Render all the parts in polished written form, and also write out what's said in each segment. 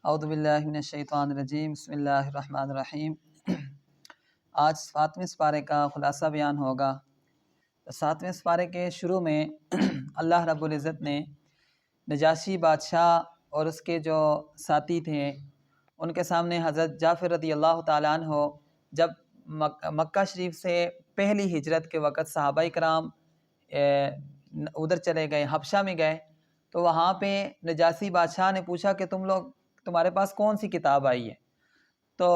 اعوذ باللہ من الشیطان الرجیم، بسم اللہ الرحمن الرحیم۔ آج 7ویں سپارے کا خلاصہ بیان ہوگا۔ 7ویں سپارے کے شروع میں اللہ رب العزت نے نجاشی بادشاہ اور اس کے جو ساتھی تھے ان کے سامنے حضرت جعفر رضی اللہ تعالیٰ عنہ جب مکہ شریف سے پہلی ہجرت کے وقت صحابہ کرام ادھر چلے گئے، حبشہ میں گئے، تو وہاں پہ نجاشی بادشاہ نے پوچھا کہ تمہارے پاس کون سی کتاب آئی ہے؟ تو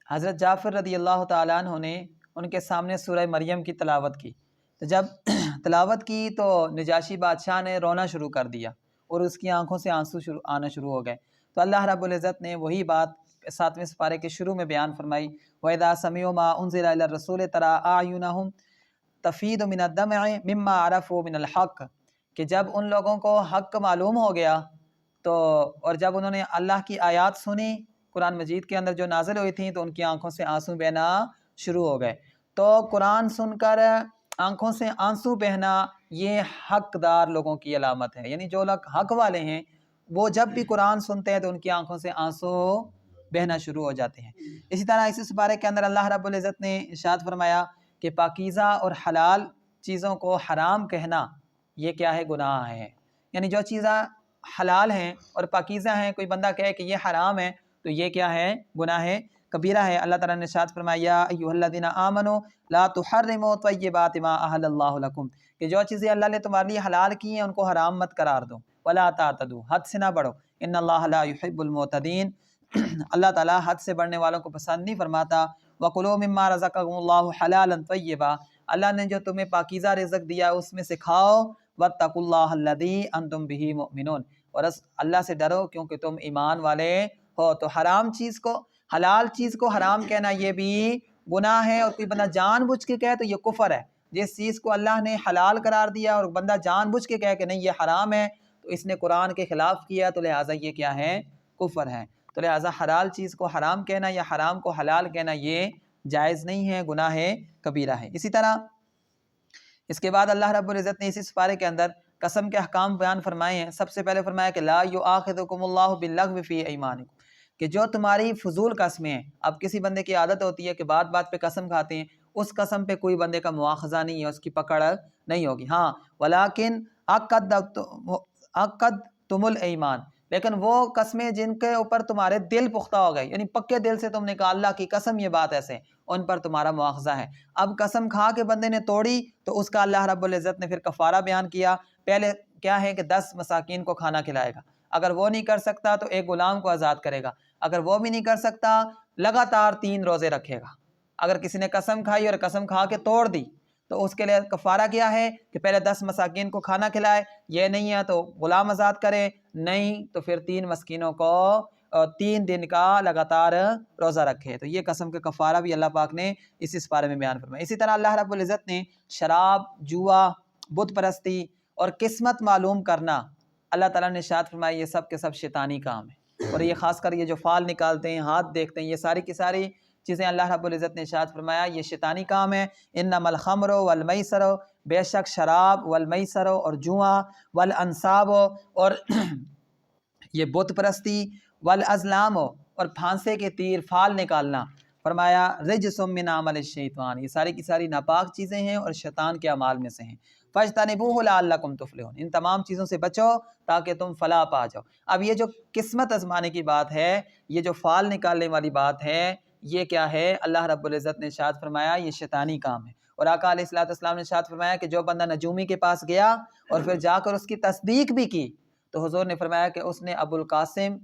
حضرت جعفر رضی اللہ تعالیٰ عنہ نے ان کے سامنے سورہ مریم کی تلاوت کی۔ تو جب تلاوت کی تو نجاشی بادشاہ نے رونا شروع کر دیا اور اس کی آنکھوں سے آنسو آنا شروع ہو گئے۔ تو اللہ رب العزت نے وہی بات 7ویں سپارے کے شروع میں بیان فرمائی، وَإِذَا سَمِعُوا مَا أُنزِلَ إِلَى الرَّسُولِ تَرَىٰ أَعْيُنَهُمْ تَفِيضُ مِنَ الدَّمْعِ مِمَّا عَرَفُوا مِنَ الْحَقِّ، کہ جب ان لوگوں کو حق معلوم ہو گیا تو اور جب انہوں نے اللہ کی آیات سنی قرآن مجید کے اندر جو نازل ہوئی تھیں تو ان کی آنکھوں سے آنسو بہنا شروع ہو گئے۔ تو قرآن سن کر آنکھوں سے آنسو بہنا یہ حقدار لوگوں کی علامت ہے، یعنی جو لوگ حق والے ہیں وہ جب بھی قرآن سنتے ہیں تو ان کی آنکھوں سے آنسو بہنا شروع ہو جاتے ہیں۔ اسی طرح اسی سپارے کے اندر اللہ رب العزت نے ارشاد فرمایا کہ پاکیزہ اور حلال چیزوں کو حرام کہنا یہ کیا ہے؟ گناہ ہے۔ یعنی جو چیزیں حلال ہیں اور پاکیزہ ہیں، کوئی بندہ کہے کہ یہ حرام ہے تو یہ کیا ہے؟ گناہ ہے، کبیرہ ہے۔ اللہ تعالیٰ نے ارشاد فرمایا یا ایھا الذین آمنوا لا تحرموا طیبات ما احل اللہ لکم، کہ جو چیزیں اللہ نے تمہارے لیے حلال کی ہیں ان کو حرام مت قرار دو، ولا تعتدوا، حد سے نہ بڑھو، ان اللہ لا یحب المعتدین، اللہ تعالیٰ حد سے بڑھنے والوں کو پسند نہیں فرماتا۔ وکلوا مما رزقکم اللہ حلالا طیبا، اللہ نے جو تمہیں پاکیزہ رزق دیا اس میں سے کھاؤ، واتقوا اللہ الذی انتم بہ مؤمنون، اور اللہ سے ڈرو کیونکہ تم ایمان والے ہو۔ تو حرام چیز کو، حلال چیز کو حرام کہنا یہ بھی گناہ ہے، اور کوئی بندہ جان بوجھ کے کہے تو یہ کفر ہے۔ جس چیز کو اللہ نے حلال قرار دیا اور بندہ جان بوجھ کے کہے کہ نہیں یہ حرام ہے تو اس نے قرآن کے خلاف کیا، تو لہٰذا یہ کیا ہے؟ کفر ہے۔ تو لہٰذا حلال چیز کو حرام کہنا یا حرام کو حلال کہنا یہ جائز نہیں ہے، گناہ کبیرہ ہے۔ اسی طرح اس کے بعد اللہ رب العزت نے اسی سپارے کے اندر قسم کے احکام بیان فرمائے ہیں۔ سب سے پہلے فرمایا کہ لا یؤاخذکم اللہ باللغو فی ایمانکم، کہ جو تمہاری فضول قسمیں ہیں، اب کسی بندے کی عادت ہوتی ہے کہ بات بات پہ قسم کھاتے ہیں، اس قسم پہ کوئی بندے کا مواخذہ نہیں ہے، اس کی پکڑ نہیں ہوگی۔ ہاں ولیکن عقدتم الایمان، لیکن وہ قسمیں جن کے اوپر تمہارے دل پختہ ہو گئے، یعنی پکے دل سے تم نے کہا اللہ کی قسم یہ بات ایسے، ان پر تمہارا مواخذہ ہے۔ اب قسم کھا کے بندے نے توڑی تو اس کا اللہ رب العزت نے پھر کفارہ بیان کیا۔ پہلے کیا ہے کہ 10 مساکین کو کھانا کھلائے گا، اگر وہ نہیں کر سکتا تو ایک غلام کو آزاد کرے گا، اگر وہ بھی نہیں کر سکتا لگاتار 3 روزے رکھے گا۔ اگر کسی نے قسم کھائی اور قسم کھا کے توڑ دی تو اس کے لیے کفارہ کیا ہے کہ پہلے 10 مساکین کو کھانا کھلائے، یہ نہیں ہے تو غلام آزاد کرے، نہیں تو پھر 3 مسکینوں کو 3 دن کا لگاتار روزہ رکھے۔ تو یہ قسم کا کفارہ بھی اللہ پاک نے اسی سپارے میں بیان فرمایا۔ اسی طرح اللہ رب العزت نے شراب، جوا، بت پرستی اور قسمت معلوم کرنا، اللہ تعالیٰ نے ارشاد فرمایا یہ سب کے سب شیطانی کام ہے، اور یہ خاص کر یہ جو فال نکالتے ہیں، ہاتھ دیکھتے ہیں، یہ ساری کی ساری چیزیں اللہ رب العزت نے ارشاد فرمایا یہ شیطانی کام ہے۔ انما الخمر والمیسر، بے شک شراب، والمیسر اور جوا، والانصاب اور یہ بت پرستی، والازلام اور پھانسے کے تیر، فال نکالنا، فرمایا رجس من عمل الشیطان، یہ ساری کی ساری ناپاک چیزیں ہیں اور شیطان کے اعمال میں سے ہیں۔ فاجتنبوہ لعلکم تفلحون، ان تمام چیزوں سے بچو تاکہ تم فلاح پا جاؤ۔ اب یہ جو قسمت آزمانے کی بات ہے، یہ جو فال نکالنے والی بات ہے، یہ کیا ہے؟ اللہ رب العزت نے ارشاد فرمایا یہ شیطانی کام ہے۔ اور آقا علیہ السلام نے ارشاد فرمایا کہ جو بندہ نجومی کے پاس گیا اور پھر جا کر اس کی تصدیق بھی کی تو حضور نے فرمایا کہ اس نے ابو القاسم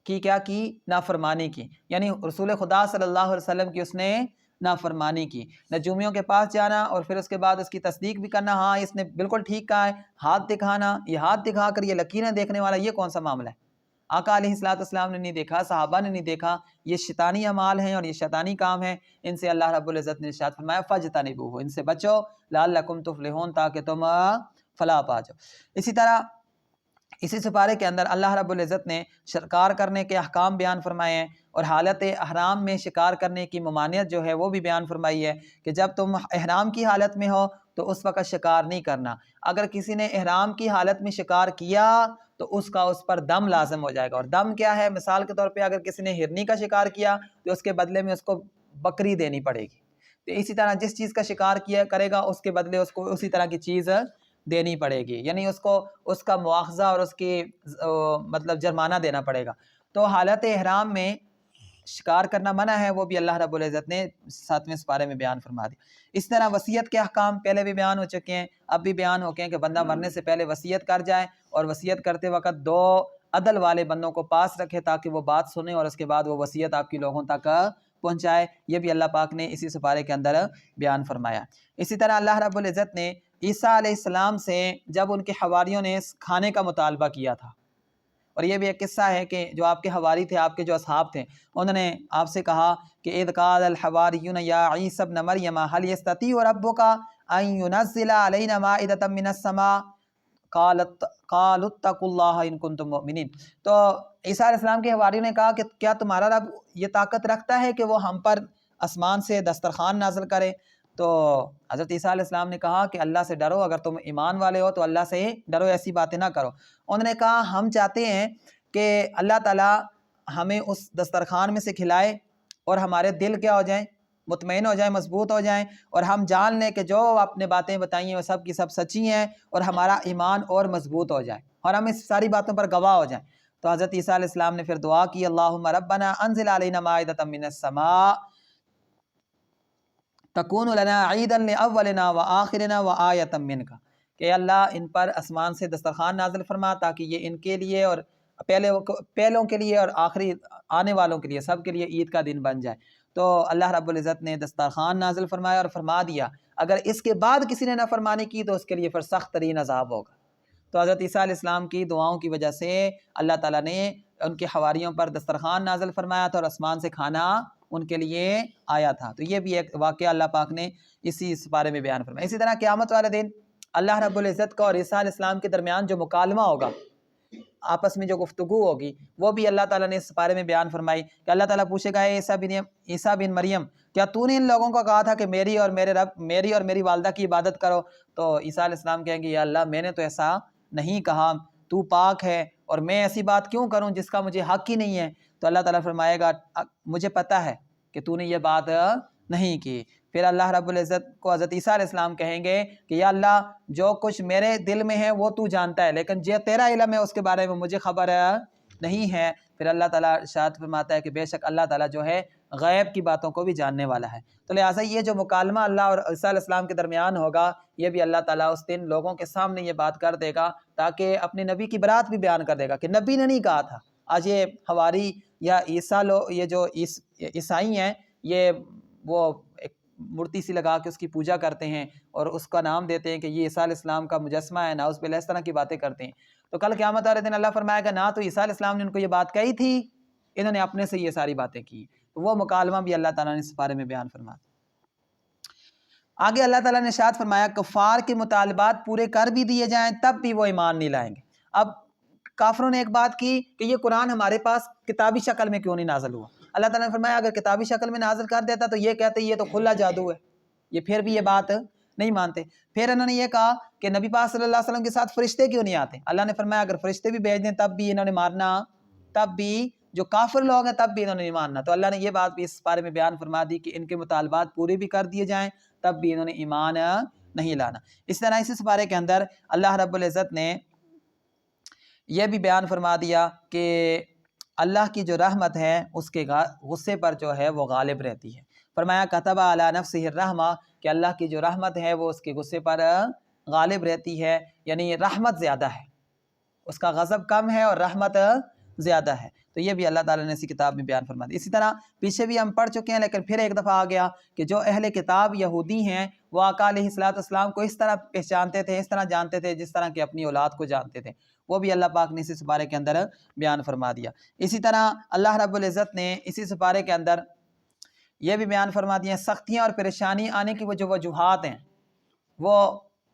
کی کیا کی؟ نافرمانی کی، یعنی رسول خدا صلی اللہ علیہ وسلم کی اس نے نافرمانی کی۔ نجومیوں کے پاس جانا اور پھر اس کے بعد اس کی تصدیق بھی کرنا، ہاں اس نے بالکل ٹھیک کہا ہے، ہاتھ دکھانا، یہ ہاتھ دکھا کر یہ لکیریں دیکھنے والا یہ کون سا معاملہ ہے؟ آقا علیہ السلام نے نہیں دیکھا، صحابہ نے نہیں دیکھا، یہ شیطانی اعمال ہیں اور یہ شیطانی کام ہیں، ان سے اللہ رب العزت نے ارشاد فرمایا فاجتنبوہ، ان سے بچو لعلکم تفلحون، تاکہ تم فلاح پا جاؤ۔ اسی طرح اسی سپارے کے اندر اللہ رب العزت نے شکار کرنے کے احکام بیان فرمائے ہیں، اور حالت احرام میں شکار کرنے کی ممانعت جو ہے وہ بھی بیان فرمائی ہے کہ جب تم احرام کی حالت میں ہو تو اس وقت شکار نہیں کرنا۔ اگر کسی نے احرام کی حالت میں شکار کیا تو اس کا اس پر دم لازم ہو جائے گا۔ اور دم کیا ہے؟ مثال کے طور پہ اگر کسی نے ہرنی کا شکار کیا تو اس کے بدلے میں اس کو بکری دینی پڑے گی۔ تو اسی طرح جس چیز کا شکار کیا کرے گا اس کے بدلے اس کو اسی طرح کی چیز دینی پڑے گی، یعنی اس کو اس کا مواخذہ اور اس کی مطلب جرمانہ دینا پڑے گا۔ تو حالت احرام میں شکار کرنا منع ہے، وہ بھی اللہ رب العزت نے 7ویں سپارے میں بیان فرما دی۔ اس طرح وصیت کے احکام پہلے بھی بیان ہو چکے ہیں، اب بھی بیان ہو گئے ہیں کہ بندہ مرنے سے پہلے وصیت کر جائے، اور وصیت کرتے وقت 2 عدل والے بندوں کو پاس رکھے تاکہ وہ بات سنیں اور اس کے بعد وہ وصیت آپ کی لوگوں تک پہنچائے۔ یہ بھی اللہ پاک نے اسی سپارے کے اندر بیان فرمایا۔ اسی طرح اللہ رب العزت نے عیسیٰ علیہ السلام سے جب ان کے حواریوں نے کھانے کا مطالبہ کیا تھا، اور یہ بھی ایک قصہ ہے کہ جو آپ کے حواری تھے، آپ کے جو اصحاب تھے، انہوں نے آپ سے کہا کہ اذ قال الحواریون یا عیسی ابن مریم هل یستطیع ربک ان ینزل علینا مائدۃ من السماء قالوا اتقوا اللہ ان کنتم مؤمنین۔ تو عیسیٰ علیہ السلام کے حواریوں نے کہا کہ کیا تمہارا رب یہ طاقت رکھتا ہے کہ وہ ہم پر آسمان سے دسترخوان نازل کرے؟ تو حضرت عیسیٰ علیہ السلام نے کہا کہ اللہ سے ڈرو، اگر تم ایمان والے ہو تو اللہ سے ڈرو، ایسی باتیں نہ کرو۔ انہوں نے کہا ہم چاہتے ہیں کہ اللہ تعالیٰ ہمیں اس دسترخوان میں سے کھلائے اور ہمارے دل کیا ہو جائیں، مطمئن ہو جائیں، مضبوط ہو جائیں، اور ہم جان لیں کہ جو آپ نے باتیں بتائی ہیں وہ سب کی سب سچی ہیں، اور ہمارا ایمان اور مضبوط ہو جائے اور ہم اس ساری باتوں پر گواہ ہو جائیں۔ تو حضرت عیسیٰ علیہ السلام نے پھر دعا کی اللہم ربنا انزل علینا مائدۃ من السماء تکون لنا عیدا لاولنا وآخرنا وآیۃ منک، کہ اللہ ان پر آسمان سے دسترخوان نازل فرما تاکہ یہ ان کے لیے اور پہلوں کے لیے اور آخری آنے والوں کے لیے سب کے لیے عید کا دن بن جائے۔ تو اللہ رب العزت نے دسترخوان نازل فرمایا اور فرما دیا اگر اس کے بعد کسی نے نافرمانی کی تو اس کے لیے پھر سخت ترین عذاب ہوگا۔ تو حضرت عیسیٰ علیہ السلام کی دعاؤں کی وجہ سے اللہ تعالیٰ نے ان کے حواریوں پر دسترخوان نازل فرمایا تھا اور آسمان سے کھانا ان کے لیے آیا تھا۔ تو یہ بھی ایک واقعہ اللہ پاک نے اسی بارے میں بیان فرمایا۔ اسی طرح قیامت والے دن اللہ رب العزت کا اور عیسیٰ علیہ السلام کے درمیان جو مکالمہ ہوگا، آپس میں جو گفتگو ہوگی، وہ بھی اللہ تعالیٰ نے اس بارے میں بیان فرمائی کہ اللہ تعالیٰ پوچھے گا عیسیٰ بن مریم کیا تو نے ان لوگوں کو کہا تھا کہ میری اور میری والدہ کی عبادت کرو؟ تو عیسیٰ علیہ السلام کہیں گے یا اللہ میں نے تو ایسا نہیں کہا، تو پاک ہے اور میں ایسی بات کیوں کروں جس کا مجھے حق ہی نہیں ہے؟ تو اللہ تعالیٰ فرمائے گا مجھے پتہ ہے کہ تو نے یہ بات نہیں کی۔ پھر اللہ رب العزت کو حضرت عیسیٰ علیہ السلام کہیں گے کہ یا اللہ جو کچھ میرے دل میں ہے وہ تو جانتا ہے، لیکن جو تیرا علم ہے اس کے بارے میں مجھے خبر نہیں ہے۔ پھر اللہ تعالیٰ ارشاد فرماتا ہے کہ بے شک اللہ تعالیٰ جو ہے غیب کی باتوں کو بھی جاننے والا ہے۔ تو لہٰذا یہ جو مکالمہ اللہ اور عیسیٰ علیہ السلام کے درمیان ہوگا، یہ بھی اللہ تعالیٰ اس دن لوگوں کے سامنے یہ بات کر دے گا تاکہ اپنے نبی کی برات بھی بیان کر دے گا کہ نبی نے نہیں کہا تھا۔ آج یہ حواری یا یہ جو عیسائی ہیں، یہ وہ ایک مورتی سی لگا کے اس کی پوجا کرتے ہیں اور اس کا نام دیتے ہیں کہ یہ عیسیٰ علیہ السلام کا مجسمہ ہے، نعوذ باللہ، اس طرح کی باتیں کرتے ہیں۔ تو کل قیامت والے دن اللہ فرمائے گا نہ تو عیسیٰ علیہ السلام نے ان کو یہ بات کہی تھی، انہوں نے اپنے سے یہ ساری باتیں کی۔ تو وہ مکالمہ بھی اللہ تعالیٰ نے اس بارے میں بیان فرمایا۔ آگے اللہ تعالیٰ نے ارشاد فرمایا کفار کے مطالبات پورے کر بھی دیے جائیں تب بھی وہ ایمان نہیں لائیں گے۔ اب کافروں نے ایک بات کی کہ یہ قرآن ہمارے پاس کتابی شکل میں کیوں نہیں نازل ہوا؟ اللہ تعالیٰ نے فرمایا اگر کتابی شکل میں نازل کر دیتا تو یہ کہتے یہ تو کھلا جادو ہے، یہ پھر بھی یہ بات نہیں مانتے۔ پھر انہوں نے یہ کہا کہ نبی پاک صلی اللہ علیہ وسلم کے ساتھ فرشتے کیوں نہیں آتے؟ اللہ نے فرمایا اگر فرشتے بھی بھیج دیں تب بھی انہوں نے ماننا، تب بھی جو کافر لوگ ہیں تب بھی انہوں نے نہیں ماننا۔ تو اللہ نے یہ بات بھی اس بارے میں بیان فرما دی کہ ان کے مطالبات پورے بھی کر دیے جائیں تب بھی انہوں نے ایمان نہیں لانا۔ اس طرح اسی سپارے کے اندر اللہ رب العزت نے یہ بھی بیان فرما دیا کہ اللہ کی جو رحمت ہے اس کے غصے پر جو ہے وہ غالب رہتی ہے۔ فرمایا کتب علی نفسہ الرحمہ کہ اللہ کی جو رحمت ہے وہ اس کے غصے پر غالب رہتی ہے، یعنی رحمت زیادہ ہے، اس کا غضب کم ہے اور رحمت زیادہ ہے۔ تو یہ بھی اللہ تعالیٰ نے اسی کتاب میں بیان فرما دی۔ اسی طرح پیچھے بھی ہم پڑھ چکے ہیں لیکن پھر ایک دفعہ آ گیا کہ جو اہل کتاب یہودی ہیں وہ آقا علیہ السلام کو اس طرح پہچانتے تھے، اس طرح جانتے تھے جس طرح کہ اپنی اولاد کو جانتے تھے، وہ بھی اللہ پاک نے اسی سپارے کے اندر بیان فرما دیا۔ اسی طرح اللہ رب العزت نے اسی سپارے کے اندر یہ بھی بیان فرما دیا سختیاں اور پریشانی آنے کی وہ جو وجوہات ہیں وہ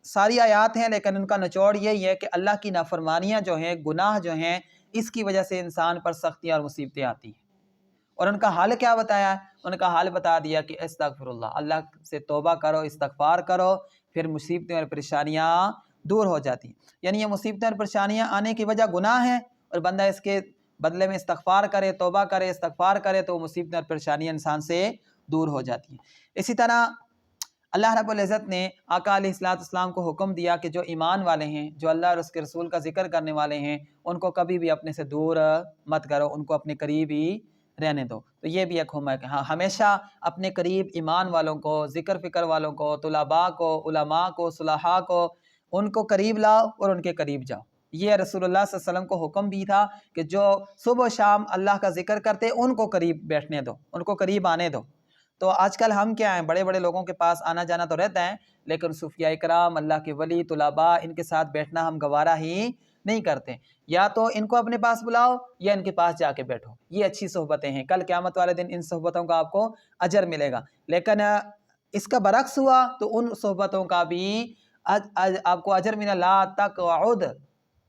ساری آیات ہیں، لیکن ان کا نچوڑ یہی ہے کہ اللہ کی نافرمانیاں جو ہیں، گناہ جو ہیں، اس کی وجہ سے انسان پر سختیاں اور مصیبتیں آتی ہیں۔ اور ان کا حل کیا بتایا؟ ان کا حل بتا دیا کہ استغفر اللہ، اللہ سے توبہ کرو، استغفار کرو، پھر مصیبتیں اور پریشانیاں دور ہو جاتی ہیں۔ یعنی یہ مصیبتیں اور پریشانیاں آنے کی وجہ گناہ ہیں، اور بندہ اس کے بدلے میں استغفار کرے، توبہ کرے، استغفار کرے تو وہ مصیبتیں اور پریشانیاں انسان سے دور ہو جاتی ہیں۔ اسی طرح اللہ رب العزت نے آقا علیہ السلام کو حکم دیا کہ جو ایمان والے ہیں، جو اللہ اور اس کے رسول کا ذکر کرنے والے ہیں، ان کو کبھی بھی اپنے سے دور مت کرو، ان کو اپنے قریب ہی رہنے دو۔ تو یہ بھی ایک حکم ہے کہ ہاں ہمیشہ اپنے قریب ایمان والوں کو، ذکر فکر والوں کو، طلباء کو، علماء کو، صلحاء کو، ان کو قریب لاؤ اور ان کے قریب جاؤ۔ یہ رسول اللہ صلی اللہ علیہ وسلم کو حکم بھی تھا کہ جو صبح و شام اللہ کا ذکر کرتے ان کو قریب بیٹھنے دو، ان کو قریب آنے دو۔ تو آج کل ہم کیا ہیں، بڑے بڑے لوگوں کے پاس آنا جانا تو رہتا ہے، لیکن صوفیاء کرام، اللہ کے ولی، طلباء، ان کے ساتھ بیٹھنا ہم گوارہ ہی نہیں کرتے۔ یا تو ان کو اپنے پاس بلاؤ یا ان کے پاس جا کے بیٹھو، یہ اچھی صحبتیں ہیں، کل قیامت والے دن ان صحبتوں کا آپ کو اجر ملے گا۔ لیکن اس کا برعکس ہوا تو ان صحبتوں کا بھی آپ کو اجر ملا، لا تقعد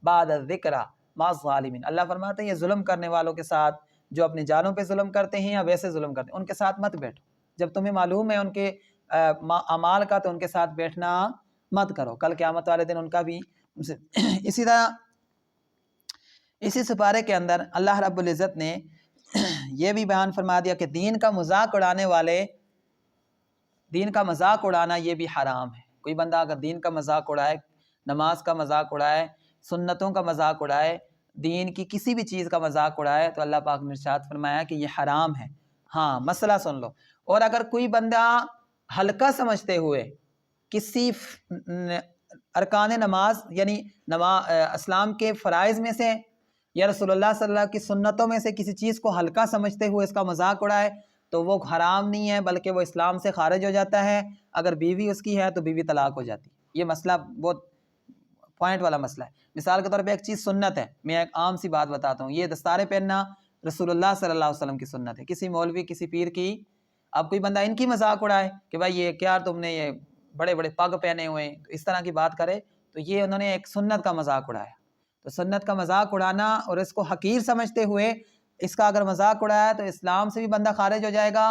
بعد الذکر مع الظالمین۔ اللہ فرماتے ہیں یہ ظلم کرنے والوں کے ساتھ، جو اپنی جانوں پہ ظلم کرتے ہیں یا ویسے ظلم کرتے ہیں، ان کے ساتھ مت بیٹھو۔ جب تمہیں معلوم ہے ان کے اعمال کا تو ان کے ساتھ بیٹھنا مت کرو، کل قیامت والے دن ان کا بھی۔ اسی طرح اسی سپارے کے اندر اللہ رب العزت نے یہ بھی بیان فرما دیا کہ دین کا مذاق اڑانے والے، دین کا مذاق اڑانا یہ بھی حرام ہے۔ کوئی بندہ اگر دین کا مذاق اڑائے، نماز کا مذاق اڑائے، سنتوں کا مذاق اڑائے، دین کی کسی بھی چیز کا مذاق اڑائے تو اللہ پاک نے ارشاد فرمایا کہ یہ حرام ہے۔ ہاں مسئلہ سن لو، اور اگر کوئی بندہ ہلکا سمجھتے ہوئے کسی ارکان نماز یعنی اسلام کے فرائض میں سے یا رسول اللہ صلی اللہ علیہ وسلم کی سنتوں میں سے کسی چیز کو ہلکا سمجھتے ہوئے اس کا مذاق اڑائے تو وہ حرام نہیں ہے، بلکہ وہ اسلام سے خارج ہو جاتا ہے۔ اگر بیوی اس کی ہے تو بیوی طلاق ہو جاتی ہے۔ یہ مسئلہ بہت پوائنٹ والا مسئلہ ہے۔ مثال کے طور پہ ایک چیز سنت ہے، میں ایک عام سی بات بتاتا ہوں، یہ دستارے پہننا رسول اللہ صلی اللہ علیہ وسلم کی سنت ہے، کسی مولوی کسی پیر کی اب کوئی بندہ ان کی مذاق اڑائے کہ بھائی یہ کیا تم نے یہ بڑے بڑے پگ پہنے ہوئے ہیں، اس طرح کی بات کرے تو یہ انہوں نے ایک سنت کا مذاق اڑایا۔ تو سنت کا مذاق اڑانا اور اس کو حقیر سمجھتے ہوئے اس کا اگر مذاق اڑایا تو اسلام سے بھی بندہ خارج ہو جائے گا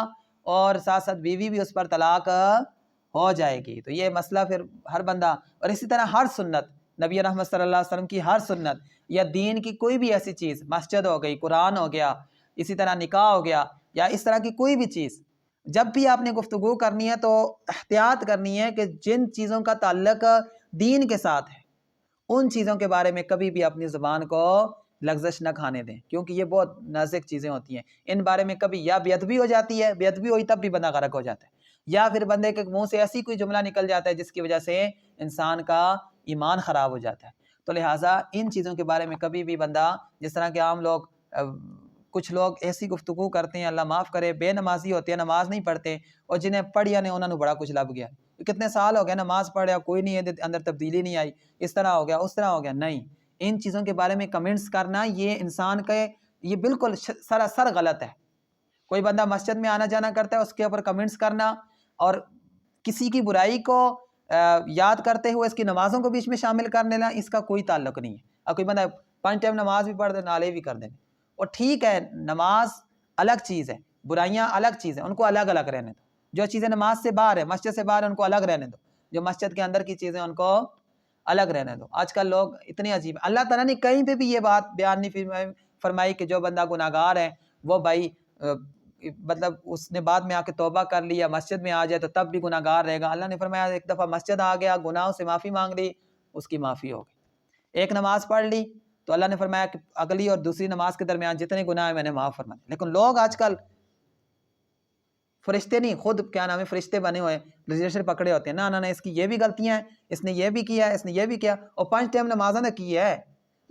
اور ساتھ ساتھ بیوی بھی اس پر طلاق ہو جائے گی۔ تو یہ مسئلہ پھر ہر بندہ، اور اسی طرح ہر سنت، نبی رحمت صلی اللہ علیہ وسلم کی ہر سنت یا دین کی کوئی بھی ایسی چیز، مسجد ہو گئی، قرآن ہو گیا، اسی طرح نکاح ہو گیا، یا اس طرح کی کوئی بھی چیز، جب بھی آپ نے گفتگو کرنی ہے تو احتیاط کرنی ہے کہ جن چیزوں کا تعلق دین کے ساتھ ہے ان چیزوں کے بارے میں کبھی بھی اپنی زبان کو لغزش نہ کھانے دیں، کیونکہ یہ بہت نازک چیزیں ہوتی ہیں۔ ان بارے میں کبھی یا بے ادبی ہو جاتی ہے، بے ادبی ہوئی تب بھی بندہ غرق ہو جاتا ہے، یا پھر بندے کے منہ سے ایسی کوئی جملہ نکل جاتا ہے جس کی وجہ سے انسان کا ایمان خراب ہو جاتا ہے۔ تو لہٰذا ان چیزوں کے بارے میں کبھی بھی بندہ، جس طرح کہ عام لوگ کچھ لوگ ایسی گفتگو کرتے ہیں، اللہ معاف کرے، بے نمازی ہوتے ہیں، نماز نہیں پڑھتے، اور جنہیں پڑھیا نے انہوں نے بڑا کچھ لب گیا، کتنے سال ہو گئے نماز پڑھیا، کوئی نہیں ہے، اندر تبدیلی نہیں آئی، اس طرح ہو گیا، اس طرح ہو گیا۔ نہیں، ان چیزوں کے بارے میں کمنٹس کرنا یہ انسان کے یہ بالکل سراسر غلط ہے۔ کوئی بندہ مسجد میں آنا جانا کرتا ہے، اس کے اوپر کمنٹس کرنا اور کسی کی برائی کو یاد کرتے ہوئے اس کی نمازوں کو بیچ میں شامل کر لینا، اس کا کوئی تعلق نہیں ہے۔ اور کوئی بندہ 5 ٹائم نماز بھی پڑھ دے، نالے بھی کر دے، اور ٹھیک ہے، نماز الگ چیز ہے، برائیاں الگ چیز ہیں، ان کو الگ الگ رہنے دو۔ جو چیزیں نماز سے باہر ہے، مسجد سے باہر ہے، ان کو الگ رہنے دو۔ جو مسجد کے اندر کی چیزیں ان کو الگ رہنے دو۔ آج کل لوگ اتنے عجیب، اللہ تعالیٰ نے کہیں پہ بھی یہ بات بیان نہیں فرمائی کہ جو بندہ گناہ گار ہے وہ بھائی مطلب اس نے بعد میں آ کے توبہ کر لی یا مسجد میں آ جائے تو تب بھی گناہ گار رہے گا۔ اللہ نے فرمایا ایک دفعہ مسجد آ گیا، گناہوں سے معافی مانگ لی، اس کی معافی ہو گئی۔ ایک نماز پڑھ لی تو اللہ نے فرمایا کہ اگلی اور دوسری نماز کے درمیان جتنے گناہ ہیں میں نے معاف فرما دیا۔ لیکن لوگ آج کل فرشتے نہیں، خود کیا نام ہے فرشتے بنے ہوئے رجسٹر پکڑے ہوتے ہیں، نہ اس کی یہ بھی غلطیاں ہیں، اس نے یہ بھی کیا ہے، اس نے یہ بھی کیا، اور 5 ٹائم نمازاں نے کی ہے،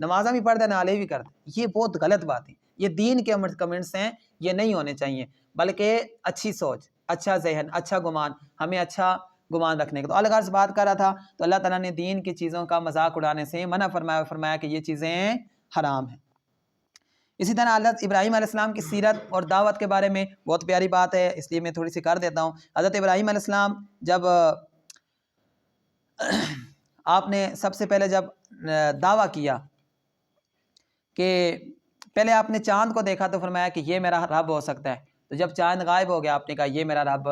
نمازاں بھی پڑھ دے، نالے بھی کر دے۔ یہ بہت غلط بات ہے، یہ دین کے کمنٹس ہیں، یہ نہیں ہونے چاہیے، بلکہ اچھی سوچ، اچھا ذہن، اچھا گمان، ہمیں اچھا گمان رکھنے کا۔ تو الغرض بات کر رہا تھا، تو اللہ تعالیٰ نے دین کی چیزوں کا مذاق اڑانے سے منع فرمایا کہ یہ چیزیں حرام ہیں۔ اسی طرح حضرت ابراہیم علیہ السلام کی سیرت اور دعوت کے بارے میں بہت پیاری بات ہے، اس لیے میں تھوڑی سی کر دیتا ہوں۔ حضرت ابراہیم علیہ السلام جب آپ نے سب سے پہلے جب دعویٰ کیا کہ پہلے آپ نے چاند کو دیکھا تو فرمایا کہ یہ میرا رب ہو سکتا ہے، تو جب چاند غائب ہو گیا آپ نے کہا یہ میرا رب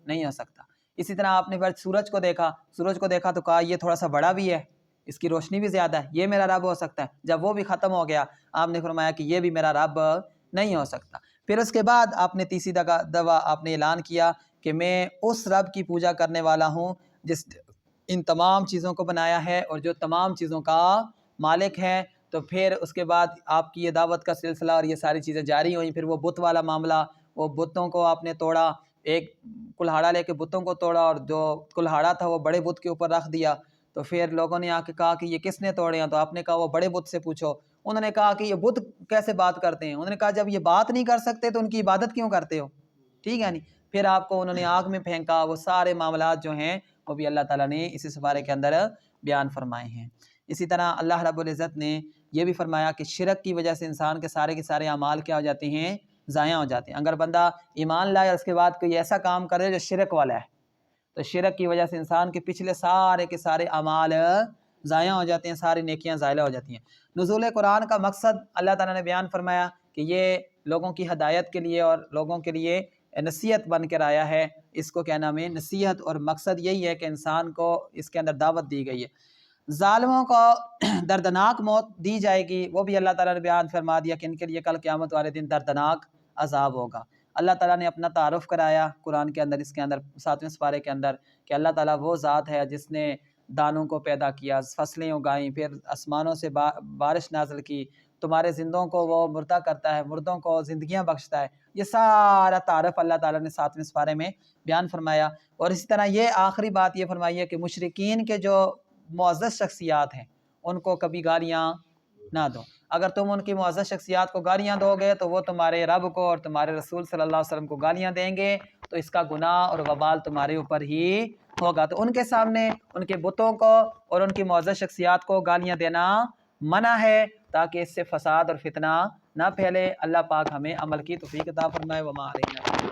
نہیں ہو سکتا۔ اسی طرح آپ نے پھر سورج کو دیکھا تو کہا یہ تھوڑا سا بڑا بھی ہے، اس کی روشنی بھی زیادہ ہے، یہ میرا رب ہو سکتا ہے۔ جب وہ بھی ختم ہو گیا آپ نے فرمایا کہ یہ بھی میرا رب نہیں ہو سکتا۔ پھر اس کے بعد آپ نے تیسری دفعہ آپ نے اعلان کیا کہ میں اس رب کی پوجا کرنے والا ہوں جس ان تمام چیزوں کو بنایا ہے اور جو تمام چیزوں کا مالک ہے۔ تو پھر اس کے بعد آپ کی یہ دعوت کا سلسلہ اور یہ ساری چیزیں جاری ہوئیں۔ پھر وہ بت والا معاملہ، وہ بتوں کو آپ نے توڑا، ایک کلہاڑا لے کے بتوں کو توڑا اور جو کلہاڑا تھا وہ بڑے بت کے اوپر رکھ دیا۔ تو پھر لوگوں نے آ کے کہا کہ یہ کس نے توڑے ہیں؟ تو آپ نے کہا وہ بڑے بت سے پوچھو۔ انہوں نے کہا کہ یہ بت کیسے بات کرتے ہیں؟ انہوں نے کہا جب یہ بات نہیں کر سکتے تو ان کی عبادت کیوں کرتے ہو؟ ٹھیک ہے نہیں؟ پھر آپ کو انہوں نے آگ میں پھینکا۔ وہ سارے معاملات جو ہیں وہ بھی اللہ تعالیٰ نے اسی سپارے کے اندر بیان فرمائے ہیں۔ اسی طرح اللہ رب العزت نے یہ بھی فرمایا کہ شرک کی وجہ سے انسان کے سارے اعمال کیا ہو جاتے ہیں؟ ضائع ہو جاتے ہیں۔ اگر بندہ ایمان لائے اور اس کے بعد کوئی ایسا کام کرے جو شرک والا ہے تو شرک کی وجہ سے انسان کے پچھلے سارے اعمال ضائع ہو جاتے ہیں، ساری نیکیاں ضائع ہو جاتی ہیں۔ نزول قرآن کا مقصد اللہ تعالیٰ نے بیان فرمایا کہ یہ لوگوں کی ہدایت کے لیے اور لوگوں کے لیے نصیحت بن کر آیا ہے۔ اس کو کیا نام ہے؟ نصیحت، اور مقصد یہی ہے کہ انسان کو اس کے اندر دعوت دی گئی ہے۔ ظالموں کو دردناک موت دی جائے گی، وہ بھی اللہ تعالیٰ نے بیان فرما دیا کہ ان کے لیے کل قیامت والے دن دردناک عذاب ہوگا۔ اللہ تعالیٰ نے اپنا تعارف کرایا قرآن کے اندر، اس کے اندر 7ویں سپارے کے اندر، کہ اللہ تعالیٰ وہ ذات ہے جس نے دانوں کو پیدا کیا، فصلیں اگائیں، پھر آسمانوں سے بارش نازل کی، تمہارے زندوں کو وہ مردہ کرتا ہے، مردوں کو زندگیاں بخشتا ہے۔ یہ سارا تعارف اللہ تعالیٰ نے 7ویں سپارے میں بیان فرمایا۔ اور اسی طرح یہ آخری بات یہ فرمائی ہے کہ مشرکین کے جو معزز شخصیات ہیں ان کو کبھی گالیاں نہ دو۔ اگر تم ان کی معزز شخصیات کو گالیاں دو گے تو وہ تمہارے رب کو اور تمہارے رسول صلی اللہ علیہ وسلم کو گالیاں دیں گے، تو اس کا گناہ اور وبال تمہارے اوپر ہی ہوگا۔ تو ان کے سامنے ان کے بتوں کو اور ان کی معزز شخصیات کو گالیاں دینا منع ہے، تاکہ اس سے فساد اور فتنہ نہ پھیلے۔ اللہ پاک ہمیں عمل کی توفیق عطا فرمائے۔ وما علینا۔